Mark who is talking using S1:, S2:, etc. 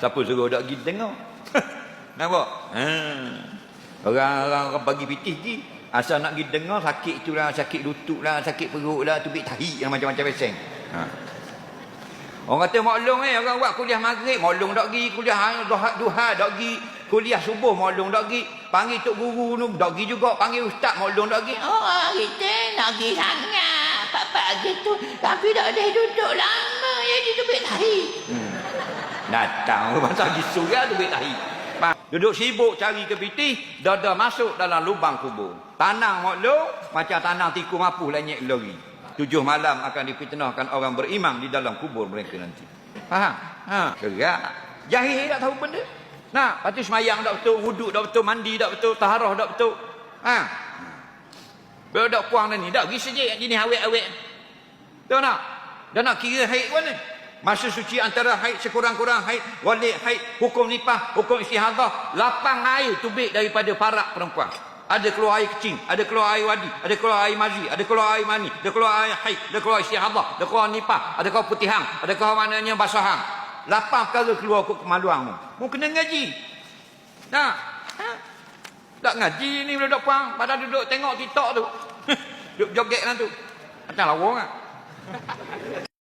S1: Siapa suruh dak pergi tengok? Nampak? Orang bagi pitih pergi. Asal nak pergi dengar, sakit tu lah, sakit lutut lah, sakit perut lah, tubik tahi yang macam-macam peseng. Orang kata maklum orang buat kuliah maghrib, maklum tak pergi, kuliah duha tak pergi, kuliah subuh maklum tak pergi, panggil tok guru tu tak pergi juga, panggil ustaz maklum tak pergi.
S2: Oh, kita nak pergi sangat. Pak-pak gitu. Tapi tak ada duduk lama. Jadi tubik tahi.
S1: Datang masa pergi surga tubik tahi. Duduk sibuk cari kepitih, dah masuk dalam lubang kubur. Tanang maklum, macam tanang tiku mapuh lanyek lori. 7 malam akan difitnahkan orang berimam di dalam kubur mereka nanti. Faham? Gerak. Jahil tak tahu benda. Nah, lepas tu semayang tak betul, wuduk tak betul, mandi tak betul, taharah tak betul. Bila dak puang dah ni, dak pergi sejik jenis awet-awet. Tahu tak? Dah nak kira haid pun ni. Masa suci antara haid sekurang-kurang haid, wali haid, hukum nipah, hukum istihadah, lapang air tubik daripada parak perempuan. Ada keluar air kecing, ada keluar air wadi, ada keluar air mazi, ada keluar air mani, ada keluar air haid, ada keluar istihadah, ada keluar nipah, ada keluar putihang, ada keluar maknanya basahang. Lapang perkara keluar kemaluanmu. Mu kena ngaji. Nah. Tak ngaji ni bila duduk puang, pada duduk tengok TikTok tu. Duduk joget lah tu. Macam lawang ah.